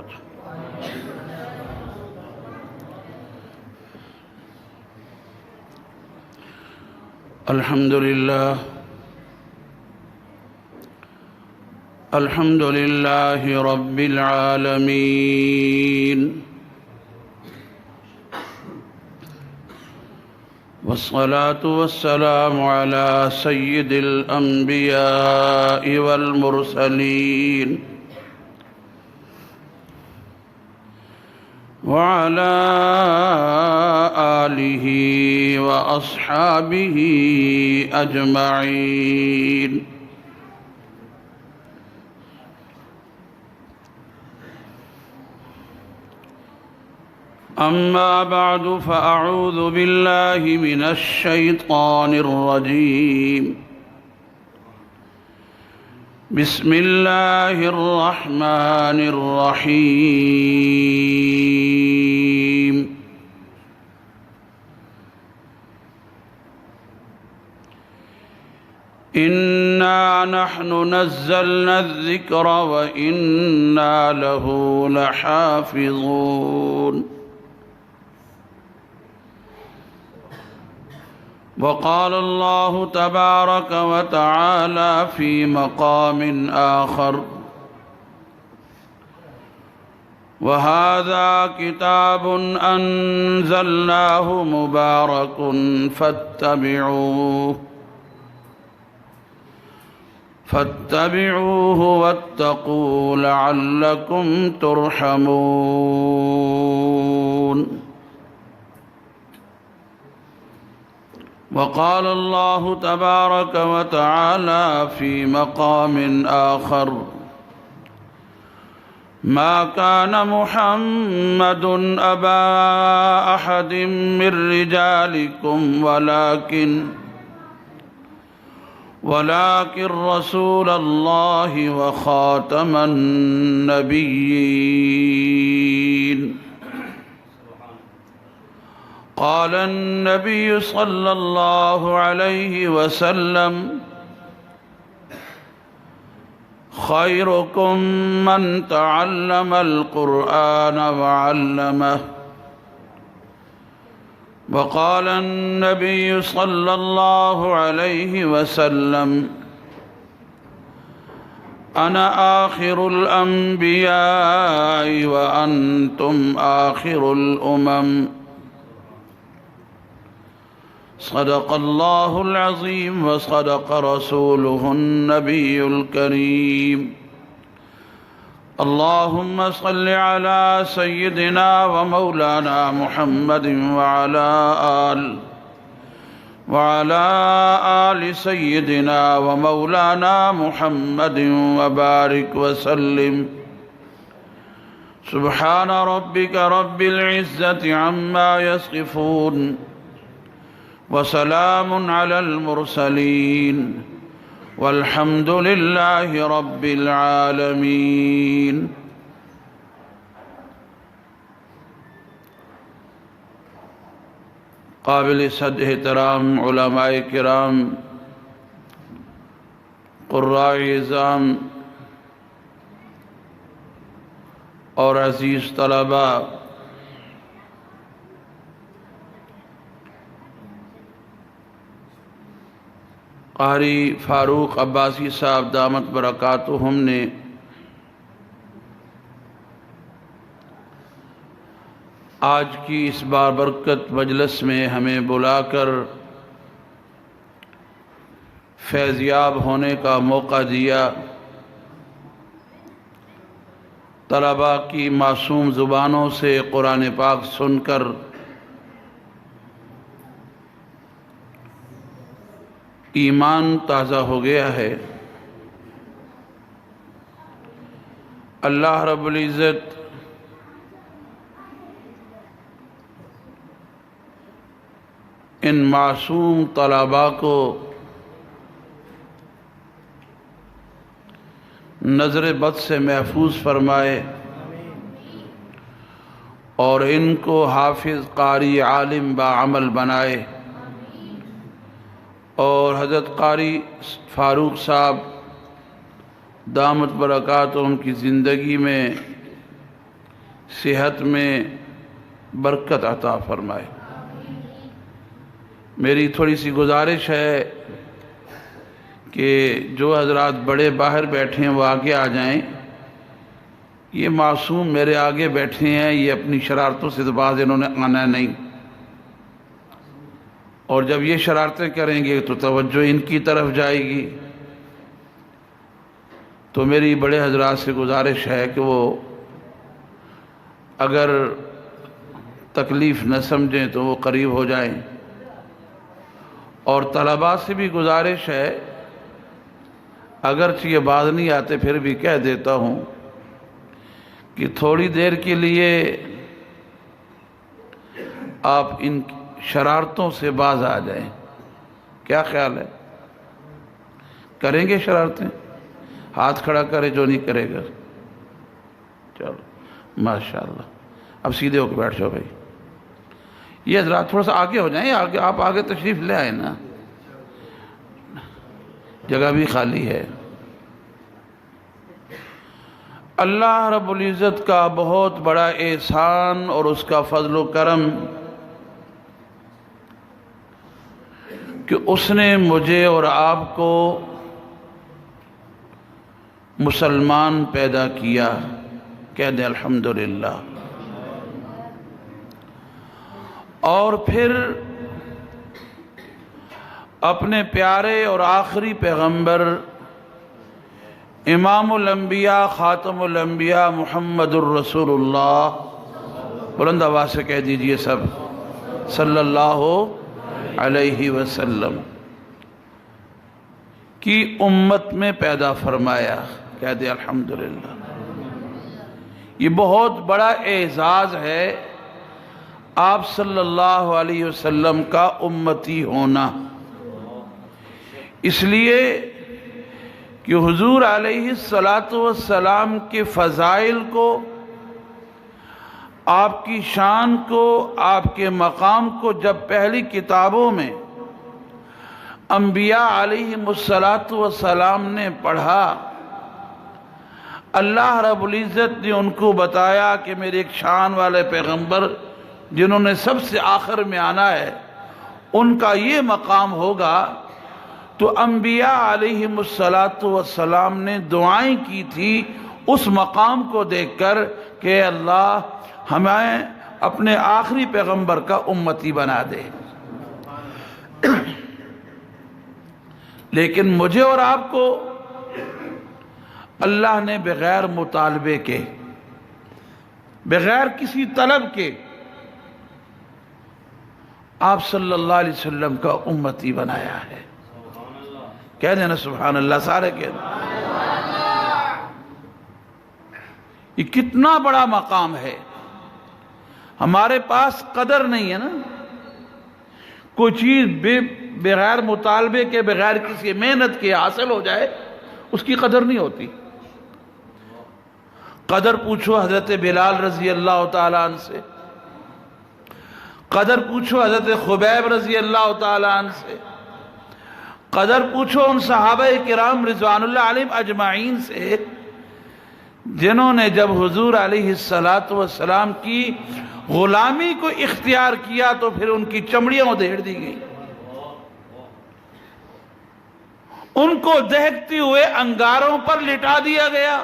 وبركاته. الحمد لله رب العالمين، والصلاة والسلام على سيد الأنبياء والمرسلين وعلى آله وأصحابه أجمعين. أما بعد، فأعوذ بالله من الشيطان الرجيم. بسم الله الرحمن الرحيم. إنا نحن نزلنا الذكر وإنا له لحافظون. وقال الله تبارك وتعالى في مقام آخر: وهذا كتاب أنزلناه مبارك فاتبعوه واتقوا لعلكم ترحمون. وقال الله تبارك وتعالى في مقام آخر: ما كان محمد أبا أحد من رجالكم ولكن رسول الله وخاتم النبيين. قال النبي صلى الله عليه وسلم: خيركم من تعلم القرآن وعلمه. وقال النبي صلى الله عليه وسلم: أنا آخر الأنبياء وأنتم آخر الأمم. صدق الله العظيم وصدق رسوله النبي الكريم. اللهم صل على سيدنا ومولانا محمد وعلى آل سيدنا ومولانا محمد وبارك وسلم. سبحان ربك رب العزة عما يصفون، وسلام على المرسلين، والحمد لله رب العالمين. قابل صد احترام علماء کرام، قراء اعظام اور عزیز طلباء، قاری فاروق عباسی صاحب دامت برکاتہم نے آج کی اس بابرکت مجلس میں ہمیں بلا کر فیضیاب ہونے کا موقع دیا. طلباء کی معصوم زبانوں سے قرآن پاک سن کر ایمان تازہ ہو گیا ہے. اللہ رب العزت ان معصوم طلباء کو نظر بد سے محفوظ فرمائے اور ان کو حافظ، قاری، عالم باعمل بنائے، اور حضرت قاری فاروق صاحب دامت برکاتہم کی زندگی میں صحت میں برکت عطا فرمائے۔ میری تھوڑی سی گزارش ہے کہ جو حضرات بڑے باہر بیٹھے ہیں وہ آگے آ جائیں۔ یہ معصوم میرے آگے بیٹھے ہیں، یہ اپنی شرارتوں سے تو باز انہوں نے آنا نہیں، اور جب یہ شرارتیں کریں گے تو توجہ ان کی طرف جائے گی۔ تو میری بڑے حضرات سے گزارش ہے کہ وہ اگر تکلیف نہ سمجھیں تو وہ قریب ہو جائیں، اور طلباء سے بھی گزارش ہے، اگرچہ یہ باز نہیں آتے پھر بھی کہہ دیتا ہوں کہ تھوڑی دیر کے لیے آپ ان شرارتوں سے باز آ جائیں۔ کیا خیال ہے؟ کریں گے شرارتیں؟ ہاتھ کھڑا کرے جو نہیں کرے گا۔ چلو ماشاءاللہ، اب سیدھے ہو کے بیٹھ جاؤ بھائی۔ یہ حضرات تھوڑا سا آگے ہو جائیں، آگے آپ آگے تشریف لے آئے نا، جگہ بھی خالی ہے۔ اللہ رب العزت کا بہت بڑا احسان اور اس کا فضل و کرم کہ اس نے مجھے اور آپ کو مسلمان پیدا کیا۔ کہہ دیں الحمدللہ۔ اور پھر اپنے پیارے اور آخری پیغمبر امام الانبیاء خاتم الانبیاء محمد الرسول اللہ، بلند آواز سے کہہ دیجئے سب، صلی اللہ علیہ وسلم کی امت میں پیدا فرمایا۔ کہہ دیں الحمدللہ۔ یہ بہت بڑا اعزاز ہے آپ صلی اللہ علیہ وسلم کا امتی ہونا، اس لیے کہ حضور علیہ السلام کے فضائل کو، آپ کی شان کو، آپ کے مقام کو جب پہلی کتابوں میں انبیاء علیہ السلام نے پڑھا، اللہ رب العزت نے ان کو بتایا کہ میرے ایک شان والے پیغمبر جنہوں نے سب سے آخر میں آنا ہے ان کا یہ مقام ہوگا۔ تو انبیاء علیہ السلام نے دعائیں کی تھی اس مقام کو دیکھ کر کہ اللہ ہمیں اپنے آخری پیغمبر کا امتی بنا دے۔ لیکن مجھے اور آپ کو اللہ نے بغیر مطالبے کے، بغیر کسی طلب کے آپ صلی اللہ علیہ وسلم کا امتی بنایا ہے۔ کہہ دینا سبحان اللہ، سارے کہہ دینا۔ یہ کتنا بڑا مقام ہے، ہمارے پاس قدر نہیں ہے نا۔ کوئی چیز بغیر مطالبے کے، بغیر کسی محنت کے حاصل ہو جائے اس کی قدر نہیں ہوتی۔ قدر پوچھو حضرت بلال رضی اللہ تعالیٰ عنہ سے، قدر پوچھو حضرت خبیب رضی اللہ تعالیٰ عنہ سے، قدر پوچھو ان صحابہ کرام رضوان اللہ علیہم اجمعین سے جنہوں نے جب حضور علیہ السلام کی غلامی کو اختیار کیا تو پھر ان کی چمڑیاں ادھیڑ دی گئی، ان کو دہکتے ہوئے انگاروں پر لٹا دیا گیا۔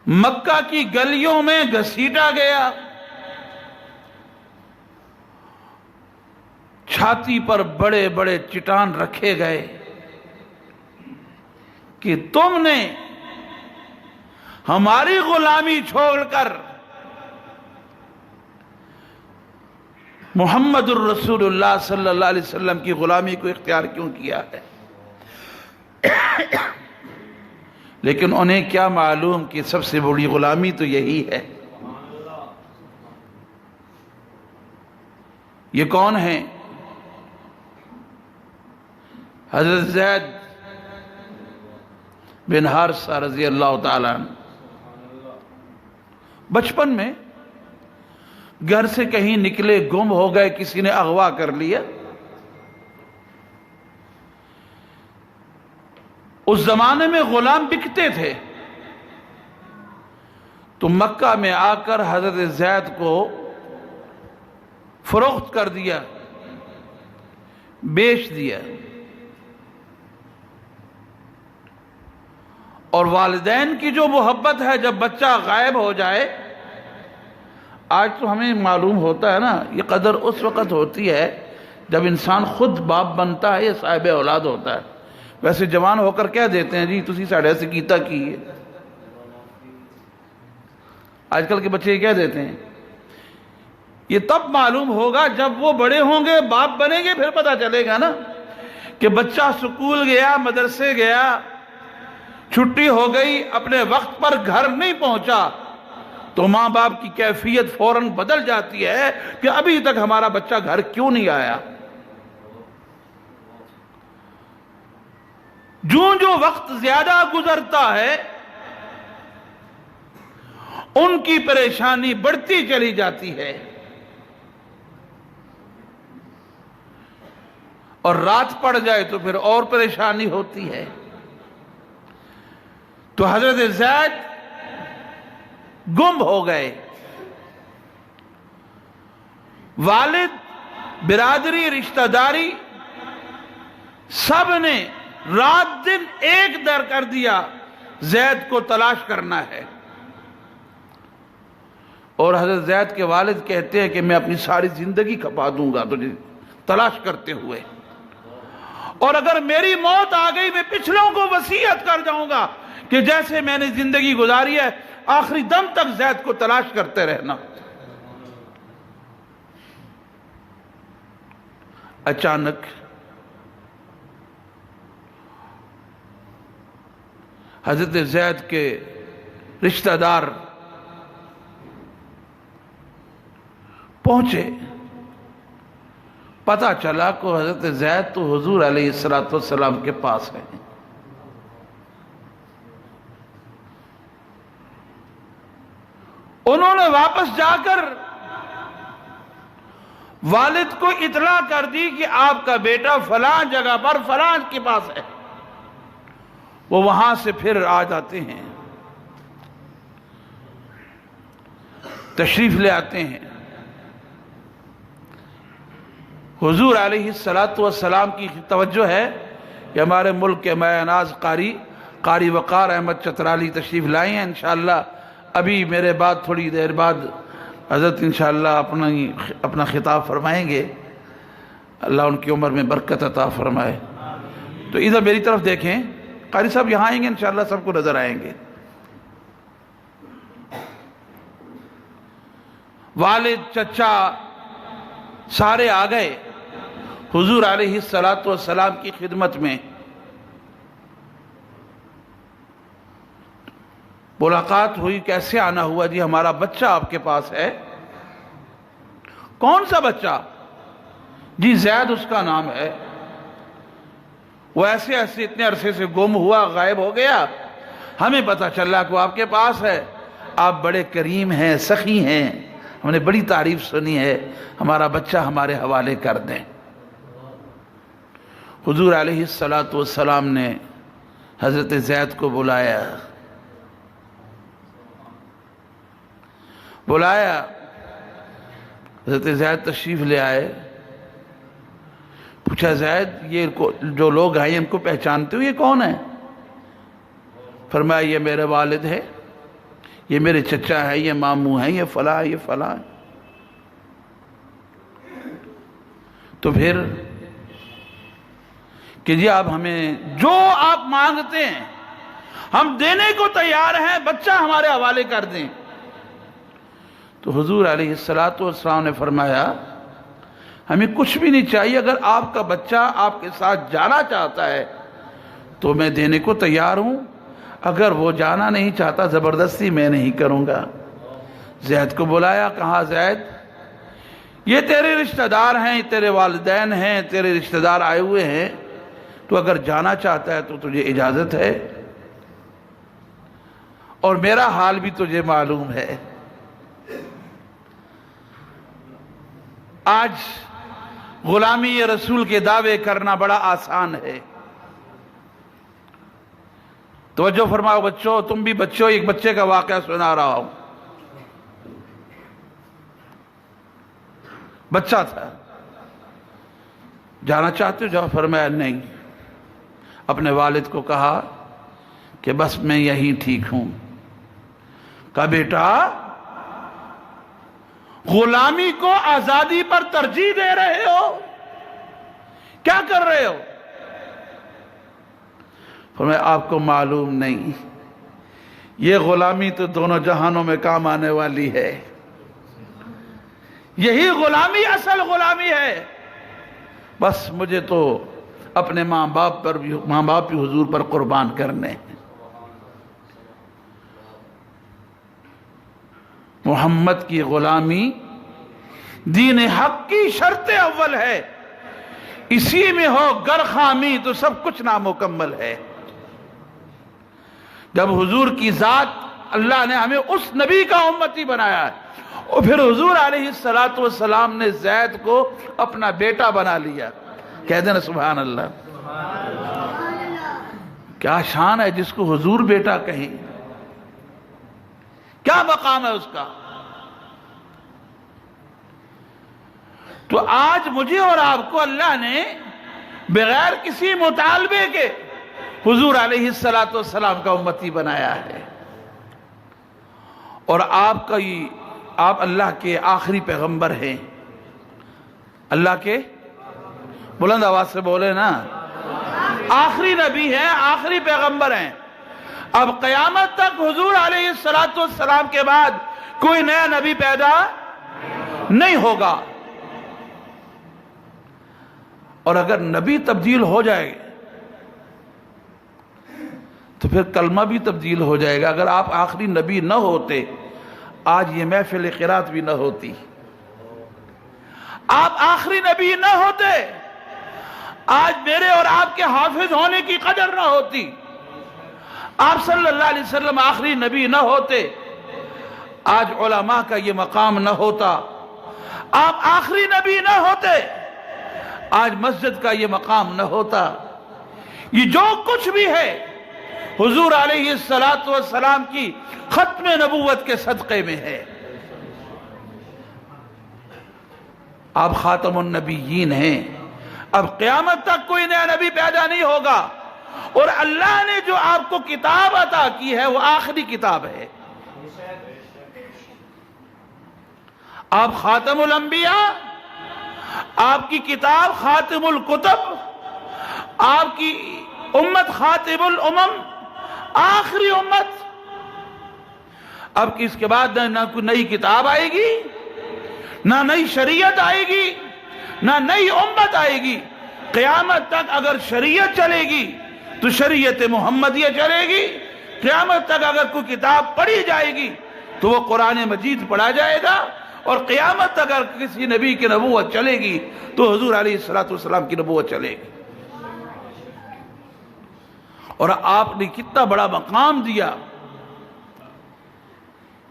مکہ کی گلیوں میں گھسیٹا گیا، چھاتی پر بڑے بڑے چٹان رکھے گئے کہ تم نے ہماری غلامی چھوڑ کر محمد الرسول اللہ صلی اللہ علیہ وسلم کی غلامی کو اختیار کیوں کیا ہے؟ لیکن انہیں کیا معلوم کہ سب سے بڑی غلامی تو یہی ہے۔ یہ کون ہیں؟ حضرت زید بن حارثہ رضی اللہ تعالیٰ عنہ بچپن میں گھر سے کہیں نکلے، گم ہو گئے، کسی نے اغوا کر لیا۔ اس زمانے میں غلام بکتے تھے، تو مکہ میں آ کر حضرت زید کو فروخت کر دیا، بیچ دیا، اور والدین کی جو محبت ہے جب بچہ غائب ہو جائے، آج تو ہمیں معلوم ہوتا ہے نا، یہ قدر اس وقت ہوتی ہے جب انسان خود باپ بنتا ہے یا صاحب اولاد ہوتا ہے۔ ویسے جوان ہو کر کہہ دیتے ہیں جی تسی ساڑھے سے کیتا کی ہے، آج کل کے بچے یہ کہہ دیتے ہیں۔ یہ تب معلوم ہوگا جب وہ بڑے ہوں گے، باپ بنیں گے، پھر پتہ چلے گا نا کہ بچہ سکول گیا، مدرسے گیا، چھٹی ہو گئی، اپنے وقت پر گھر نہیں پہنچا، تو ماں باپ کی کیفیت فوراً بدل جاتی ہے کہ ابھی تک ہمارا بچہ گھر کیوں نہیں آیا۔ جو وقت زیادہ گزرتا ہے ان کی پریشانی بڑھتی چلی جاتی ہے، اور رات پڑ جائے تو پھر اور پریشانی ہوتی ہے۔ تو حضرت زید گم ہو گئے، والد، برادری، رشتہ داری سب نے رات دن ایک در کر دیا، زید کو تلاش کرنا ہے۔ اور حضرت زید کے والد کہتے ہیں کہ میں اپنی ساری زندگی کھپا دوں گا تجھے تلاش کرتے ہوئے، اور اگر میری موت آ گئی میں پچھلوں کو وصیت کر جاؤں گا کہ جیسے میں نے زندگی گزاری ہے آخری دم تک زید کو تلاش کرتے رہنا۔ اچانک حضرت زید کے رشتہ دار پہنچے، پتہ چلا کہ حضرت زید تو حضور علیہ السلام کے پاس ہے۔ انہوں نے واپس جا کر والد کو اطلاع کر دی کہ آپ کا بیٹا فلاں جگہ پر فلاں کے پاس ہے۔ وہ وہاں سے پھر آ جاتے ہیں، تشریف لے آتے ہیں۔ حضور علیہ السلام کی توجہ ہے کہ ہمارے ملک کے مایہ ناز قاری وقار احمد چترالی تشریف لائے ہیں۔ انشاءاللہ ابھی میرے بعد تھوڑی دیر بعد حضرت انشاءاللہ اپنا خطاب فرمائیں گے، اللہ ان کی عمر میں برکت عطا فرمائے۔ تو ادھر میری طرف دیکھیں، قاری صاحب یہاں آئیں گے، انشاءاللہ سب کو نظر آئیں گے۔ والد، چچا سارے آ گئے حضور علیہ السلام کی خدمت میں۔ ملاقات ہوئی، کیسے آنا ہوا؟ جی ہمارا بچہ آپ کے پاس ہے۔ کون سا بچہ؟ جی زید اس کا نام ہے، وہ ایسے اتنے عرصے سے گم ہوا، غائب ہو گیا، ہمیں پتہ چلا کہ وہ آپ کے پاس ہے۔ آپ بڑے کریم ہیں، سخی ہیں، ہم نے بڑی تعریف سنی ہے، ہمارا بچہ ہمارے حوالے کر دیں۔ حضور علیہ السلام نے حضرت زید کو بلایا، حضرت زید تشریف لے آئے۔ پوچھا زید یہ جو لوگ آئے ان کو پہچانتے ہو، یہ کون ہے؟ فرمایا یہ میرے والد ہے، یہ میرے چچا ہے، یہ ماموں ہیں، یہ فلاں یہ فلاں۔ تو پھر کہ جی آپ ہمیں جو آپ مانگتے ہیں ہم دینے کو تیار ہیں، بچہ ہمارے حوالے کر دیں۔ تو حضور علیہ السلام نے فرمایا ہمیں کچھ بھی نہیں چاہیے، اگر آپ کا بچہ آپ کے ساتھ جانا چاہتا ہے تو میں دینے کو تیار ہوں، اگر وہ جانا نہیں چاہتا زبردستی میں نہیں کروں گا۔ زید کو بلایا، کہا زید یہ تیرے رشتہ دار ہیں، تیرے والدین ہیں، تیرے رشتہ دار آئے ہوئے ہیں، تو اگر جانا چاہتا ہے تو تجھے اجازت ہے، اور میرا حال بھی تجھے معلوم ہے۔ آج غلامی رسول کے دعوے کرنا بڑا آسان ہے۔ توجہ فرماؤ بچوں، تم بھی بچوں، ایک بچے کا واقعہ سنا رہا ہوں۔ بچہ تھا. جانا چاہتے ہو جاؤ. فرمایا نہیں. اپنے والد کو کہا کہ بس میں یہیں ٹھیک ہوں. کہا بیٹا غلامی کو آزادی پر ترجیح دے رہے ہو, کیا کر رہے ہو؟ فرمایا آپ کو معلوم نہیں, یہ غلامی تو دونوں جہانوں میں کام آنے والی ہے. یہی غلامی اصل غلامی ہے. بس مجھے تو اپنے ماں باپ کی حضور پر قربان کرنے. محمد کی غلامی دین حق کی شرط اول ہے. اسی میں ہو گر خامی تو سب کچھ نامکمل ہے. جب حضور کی ذات اللہ نے ہمیں اس نبی کا امتی بنایا ہے, اور پھر حضور علیہ السلام نے زید کو اپنا بیٹا بنا لیا. کہہ دینا سبحان اللہ. کیا شان ہے جس کو حضور بیٹا کہیں, کیا مقام ہے اس کا. تو آج مجھے اور آپ کو اللہ نے بغیر کسی مطالبے کے حضور علیہ السلام کا امتی بنایا ہے. اور آپ اللہ کے آخری پیغمبر ہیں. اللہ کے, بلند آواز سے بولے نا, آخری نبی ہیں, آخری پیغمبر ہیں. اب قیامت تک حضور علیہ السلام کے بعد کوئی نیا نبی پیدا نہیں ہوگا. اور اگر نبی تبدیل ہو جائے تو پھر کلمہ بھی تبدیل ہو جائے گا. اگر آپ آخری نبی نہ ہوتے آج یہ محفل قرات بھی نہ ہوتی. آپ آخری نبی نہ ہوتے آج میرے اور آپ کے حافظ ہونے کی قدر نہ ہوتی. آپ صلی اللہ علیہ وسلم آخری نبی نہ ہوتے آج علماء کا یہ مقام نہ ہوتا. آپ آخری نبی نہ ہوتے آج مسجد کا یہ مقام نہ ہوتا. یہ جو کچھ بھی ہے حضور علیہ السلام کی ختم نبوت کے صدقے میں ہے. آپ خاتم النبیین ہیں. اب قیامت تک کوئی نیا نبی پیدا نہیں ہوگا. اور اللہ نے جو آپ کو کتاب عطا کی ہے وہ آخری کتاب ہے. آپ خاتم الانبیاء, آپ کی کتاب خاتم الکتب, آپ کی امت خاتم الامم, آخری امت. اب اس کے بعد نہ کوئی نئی کتاب آئے گی, نہ نئی شریعت آئے گی, نہ نئی امت آئے گی. قیامت تک اگر شریعت چلے گی تو شریعت محمدیہ چلے گی. قیامت تک اگر کوئی کتاب پڑھی جائے گی تو وہ قرآن مجید پڑھا جائے گا. اور قیامت تک اگر کسی نبی کی نبوت چلے گی تو حضور علیہ السلام کی نبوت چلے گی. اور آپ نے کتنا بڑا مقام دیا.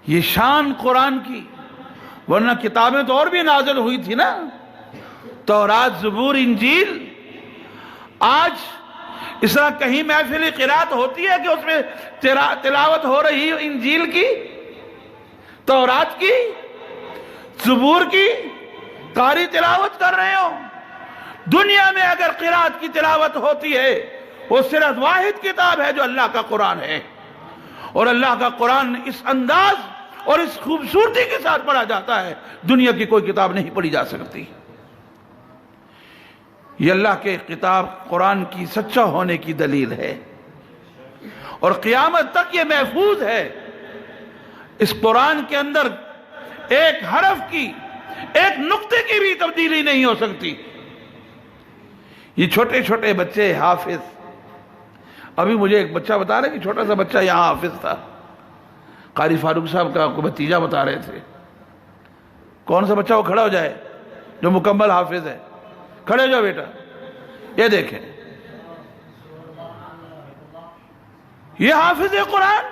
یہ شان قرآن کی, ورنہ کتابیں تو اور بھی نازل ہوئی تھی نا, تورات, زبور, انجیل. آج اس طرح کہیں محفل قرات ہوتی ہے کہ اس میں تلاوت ہو رہی ہے انجیل کی, تورات کی, زبور کی, قاری تلاوت کر رہے ہو. دنیا میں اگر قرات کی تلاوت ہوتی ہے وہ صرف واحد کتاب ہے جو اللہ کا قرآن ہے. اور اللہ کا قرآن اس انداز اور اس خوبصورتی کے ساتھ پڑھا جاتا ہے, دنیا کی کوئی کتاب نہیں پڑھی جا سکتی. یہ اللہ کے کتاب قرآن کی سچا ہونے کی دلیل ہے. اور قیامت تک یہ محفوظ ہے. اس قرآن کے اندر ایک حرف کی, ایک نقطے کی بھی تبدیلی نہیں ہو سکتی. یہ چھوٹے چھوٹے بچے حافظ, ابھی مجھے ایک بچہ بتا رہے کہ چھوٹا سا بچہ یہاں حافظ تھا. قاری فاروق صاحب کا بھتیجا بتا رہے تھے. کون سا بچہ وہ کھڑا ہو جائے جو مکمل حافظ ہے؟ کھڑے ہو جاؤ بیٹا. یہ دیکھیں, یہ حافظ قرآن.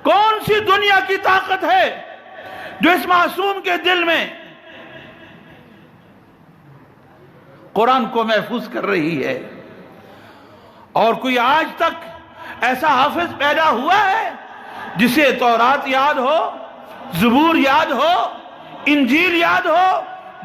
کون سی دنیا کی طاقت ہے جو اس معصوم کے دل میں قرآن کو محفوظ کر رہی ہے؟ اور کوئی آج تک ایسا حافظ پیدا ہوا ہے جسے تورات یاد ہو, زبور یاد ہو, انجیل یاد ہو,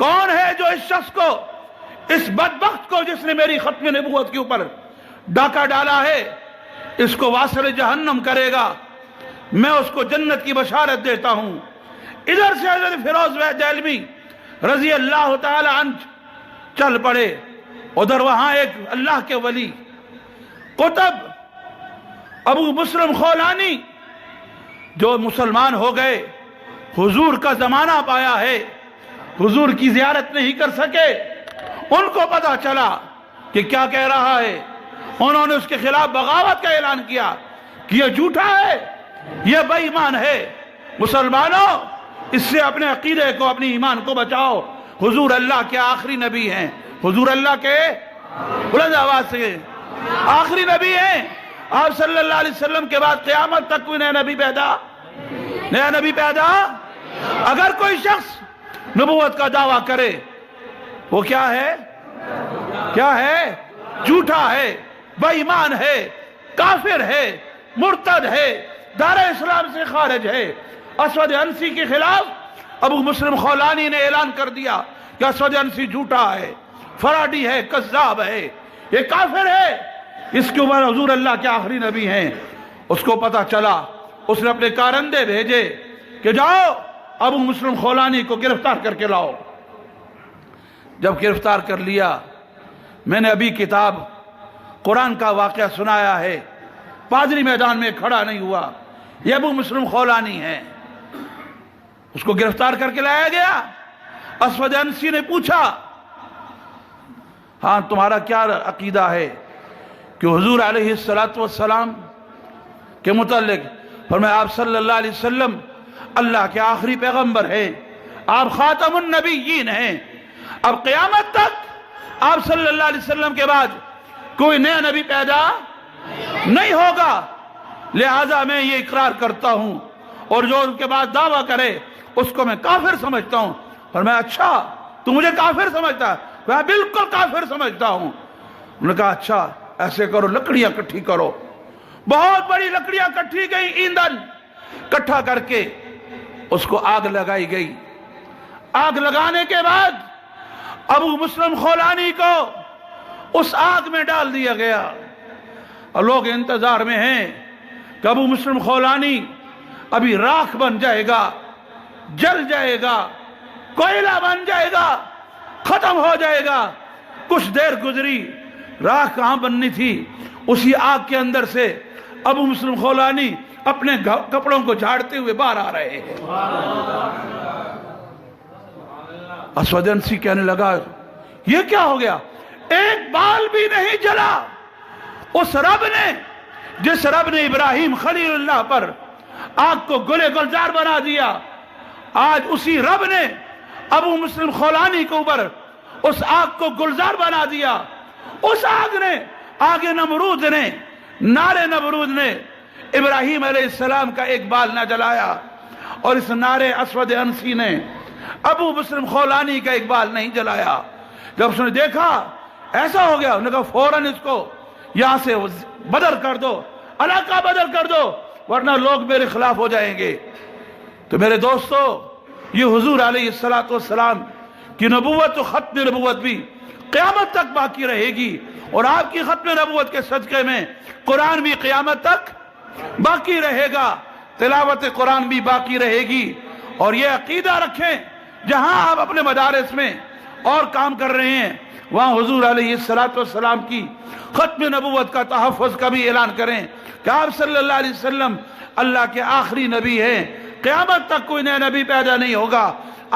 کون ہے جو اس شخص کو، اس بدبخت کو جس نے میری ختم نبوت کے اوپر ڈاکہ ڈالا ہے، اس کو واصل جہنم کرے گا، میں اس کو جنت کی بشارت دیتا ہوں۔ ادھر سے حضرت فیروز دہلوی رضی اللہ تعالی عنہ چل پڑے، ادھر وہاں ایک اللہ کے ولی قطب ابو مسلم خولانی جو مسلمان ہو گئے، حضور کا زمانہ پایا ہے، حضور کی زیارت نہیں کر سکے، ان کو پتا چلا کہ کیا کہہ رہا ہے، انہوں نے اس کے خلاف بغاوت کا اعلان کیا کہ یہ جھوٹا ہے، یہ بے ایمان ہے۔ مسلمانوں، اس سے اپنے عقیدے کو، اپنی ایمان کو بچاؤ۔ حضور اللہ کے آخری نبی ہیں، حضور اللہ کے بلند آواز سے آخری نبی ہیں۔ آپ صلی اللہ علیہ وسلم کے بعد قیامت تک کوئی نیا نبی پیدا اگر کوئی شخص نبوت کا دعویٰ کرے، وہ کیا ہے؟ جھوٹا ہے، بے ایمان ہے، کافر ہے، مرتد ہے، دار اسلام سے خارج ہے۔ اسود عنسی کے خلاف ابو مسلم خولانی نے اعلان کر دیا کہ اسود عنسی جھوٹا ہے، فراڈی ہے، کذاب ہے، یہ کافر ہے، اس کے اوپر حضور اللہ کے آخری نبی ہیں۔ اس کو پتا چلا، اس نے اپنے کارندے بھیجے کہ جاؤ ابو مسلم خولانی کو گرفتار کر کے لاؤ۔ جب گرفتار کر لیا، میں نے ابھی کتاب قرآن کا واقعہ سنایا ہے، پادری میدان میں کھڑا نہیں ہوا، یہ ابو مسلم خولانی ہے۔ اس کو گرفتار کر کے لایا گیا۔ اسود عنسی نے پوچھا، ہاں تمہارا کیا عقیدہ ہے کہ حضور علیہ السلام کے متعلق؟ فرمایا آپ صلی اللہ علیہ وسلم اللہ کے آخری پیغمبر ہیں، آپ خاتم النبیین ہیں، اب قیامت تک آپ صلی اللہ علیہ وسلم کے بعد کوئی نیا نبی پیدا نہیں ہوگا، لہذا میں یہ اقرار کرتا ہوں، اور جو ان کے بعد دعویٰ کرے اس کو میں کافر سمجھتا ہوں۔ فرمایا اچھا تو مجھے کافر سمجھتا ہے؟ میں بالکل کافر سمجھتا ہوں۔ انہوں نے کہا اچھا ایسے کرو، لکڑیاں کٹھی کرو۔ بہت بڑی لکڑیاں کٹھی گئی، ایندھن کٹھا کر کے اس کو آگ لگائی گئی۔ آگ لگانے کے بعد ابو مسلم خولانی کو اس آگ میں ڈال دیا گیا، اور لوگ انتظار میں ہیں کہ ابو مسلم خولانی ابھی راکھ بن جائے گا، جل جائے گا، کوئلہ بن جائے گا، ختم ہو جائے گا۔ کچھ دیر گزری، راکھ کہاں بننی تھی، اسی آگ کے اندر سے ابو مسلم خولانی اپنے کپڑوں کو جھاڑتے ہوئے باہر آ رہے ہیں۔ اسود عنسی کہنے لگا یہ کیا ہو گیا؟ ایک بال بھی نہیں جلا۔ اس رب نے، جس رب نے ابراہیم خلیل اللہ پر آگ کو گلے گلزار بنا دیا، آج اسی رب نے ابو مسلم خولانی کے اوپر اس آگ کو گلزار بنا دیا۔ اس آگ نے، آگ نمرود نے، نار نمرود نے ابراہیم علیہ السلام کا ایک بال نہ جلایا، اور اس نار اسود عنسی نے ابو مسلم خولانی کا ایک بال نہیں جلایا۔ جب اس نے دیکھا ایسا ہو گیا، انہوں نے کہا فوراً اس کو یہاں سے بدل کر دو، علاقہ بدل کر دو، ورنہ لوگ میرے خلاف ہو جائیں گے۔ تو میرے دوستو، یہ حضور علیہ السلام کی نبوت و ختم نبوت بھی قیامت تک باقی رہے گی، اور آپ کی ختم نبوت کے صدقے میں قرآن بھی قیامت تک باقی رہے گا، تلاوت قرآن بھی باقی رہے گی۔ اور یہ عقیدہ رکھیں، جہاں آپ اپنے مدارس میں اور کام کر رہے ہیں، وہاں حضور علیہ السلام کی ختم نبوت کا تحفظ کا بھی اعلان کریں کہ آپ صلی اللہ علیہ وسلم اللہ کے آخری نبی ہیں، قیامت تک کوئی نیا نبی پیدا نہیں ہوگا۔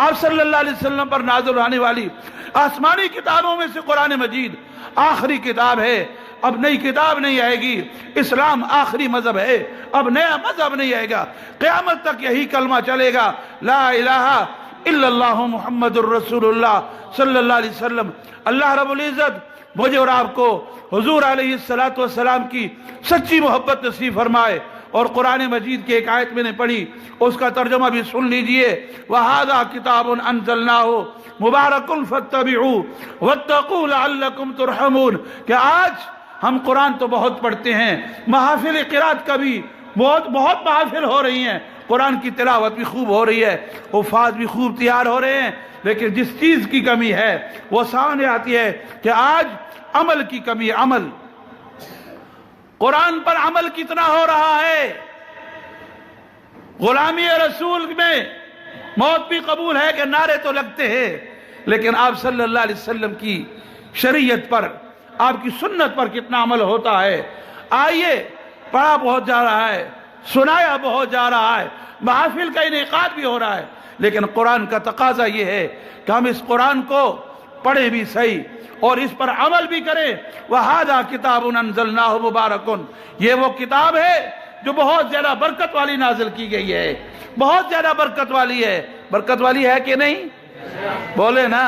آپ صلی اللہ علیہ وسلم پر نازل ہونے والی آسمانی کتابوں میں سے قرآن مجید آخری کتاب ہے، اب نئی کتاب نہیں آئے گی۔ اسلام آخری مذہب ہے، اب نیا مذہب نہیں آئے گا، قیامت تک یہی کلمہ چلے گا، لا الہ الا اللہ محمد الرسول اللہ صلی اللہ علیہ وسلم۔ اللہ رب العزت مجھے اور آپ کو حضور علیہ السلام کی سچی محبت نصیب فرمائے۔ اور قرآن مجید کی ایک آیت میں نے پڑھی، اس کا ترجمہ بھی سن لیجئے، وَهَذَا كِتَابٌ أَنزَلْنَاهُ مُبَارَكٌ فَاتَّبِعُوهُ وَاتَّقُوا لَعَلَّكُمْ تُرْحَمُونَ۔ کہ آج ہم قرآن تو بہت پڑھتے ہیں، محافل قرات کا بھی بہت محافل ہو رہی ہیں، قرآن کی تلاوت بھی خوب ہو رہی ہے، حفاظ بھی خوب تیار ہو رہے ہیں، لیکن جس چیز کی کمی ہے وہ سامنے آتی ہے کہ آج عمل کی کمی، عمل، قرآن پر عمل کتنا ہو رہا ہے؟ غلامی رسول میں موت بھی قبول ہے کہ نعرے تو لگتے ہیں، لیکن آپ صلی اللہ علیہ وسلم کی شریعت پر، آپ کی سنت پر کتنا عمل ہوتا ہے؟ آئیے، پڑھا بہت جا رہا ہے، سنایا بہت جا رہا ہے، محافل کا انعقاد بھی ہو رہا ہے، لیکن قرآن کا تقاضا یہ ہے کہ ہم اس قرآن کو پڑھیں بھی صحیح اور اس پر عمل بھی کریں۔ وَهَذَا كِتَابٌ أَنزَلْنَاهُ مُبَارَكٌ، یہ وہ کتاب ہے جو بہت زیادہ برکت والی نازل کی گئی ہے، بہت زیادہ برکت والی ہے۔ برکت والی ہے کہ نہیں؟ بولے نا۔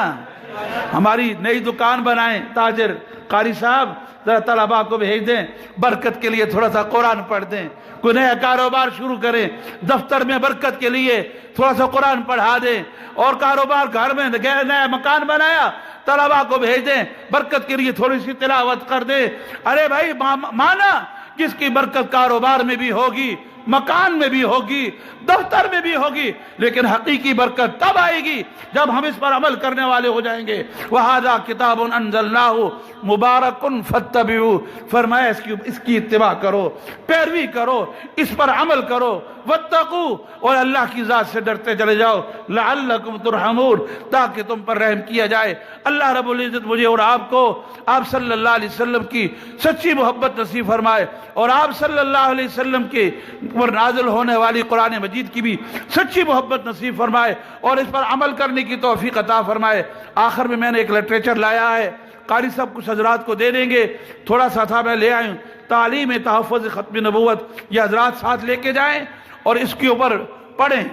ہماری نئی دکان بنائیں، تاجر قاری صاحب ذرا طلباء کو بھیج دیں، برکت کے لیے تھوڑا سا قرآن پڑھ دیں، کوئی نیا کاروبار شروع کریں، دفتر میں برکت کے لیے تھوڑا سا قرآن پڑھا دیں، اور کاروبار گھر میں نیا مکان بنایا، طلباء کو بھیج دیں، برکت کے لیے تھوڑی سی تلاوت کر دیں۔ ارے بھائی مانا جس کی برکت کاروبار میں بھی ہوگی، مکان میں بھی ہوگی، دفتر میں بھی ہوگی، لیکن حقیقی برکت تب آئے گی جب ہم اس پر عمل کرنے والے ہو جائیں گے۔ وَهَذَا كِتَابٌ أَنزَلْنَاهُ مُبَارَكٌ فَاتَّبِعُوهُ، فرمایا اس کی اتباع کرو، پیروی کرو، اس پر عمل کرو۔ وَاتَّقُوا، اور اللہ کی ذات سے ڈرتے چلے جاؤ۔ لَعَلَّكُمْ تُرْحَمُونَ، تاکہ تم پر رحم کیا جائے۔ اللہ رب العزت مجھے اور آپ کو آپ صلی اللہ علیہ وسلم کی سچی محبت نصیب فرمائے، اور آپ صلی اللہ علیہ وسلم کے پر نازل ہونے والی قرآن مجید کی بھی سچی محبت نصیب فرمائے، اور اس پر عمل کرنے کی توفیق عطا فرمائے۔ آخر میں نے ایک لٹریچر لایا ہے، قاری صاحب کچھ حضرات کو دے دیں گے، تھوڑا سا تھا میں لے آئیں، تعلیم تحفظ ختم نبوت، یہ حضرات ساتھ لے کے جائیں اور اس کے اوپر پڑھیں،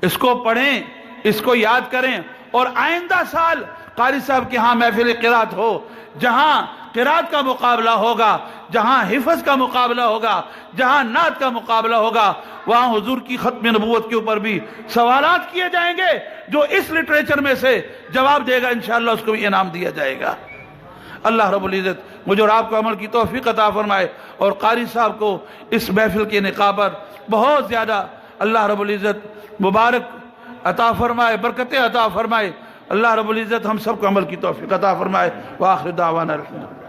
اس کو پڑھیں، اس کو یاد کریں، اور آئندہ سال قاری صاحب کے ہاں محفل قرات ہو، جہاں قرات کا مقابلہ ہوگا، جہاں حفظ کا مقابلہ ہوگا، جہاں نعت کا مقابلہ ہوگا، وہاں حضور کی ختم نبوت کے اوپر بھی سوالات کیے جائیں گے، جو اس لٹریچر میں سے جواب دے گا انشاءاللہ اس کو بھی انعام دیا جائے گا۔ اللہ رب العزت مجھے اور آپ کو عمل کی توفیق عطا فرمائے، اور قاری صاحب کو اس محفل کے انعقاد پر بہت زیادہ اللہ رب العزت مبارک عطا فرمائے، برکتیں عطا فرمائے۔ اللہ رب العزت ہم سب کو عمل کی توفیق عطا فرمائے۔ وآخر دعوانا الحمدللہ۔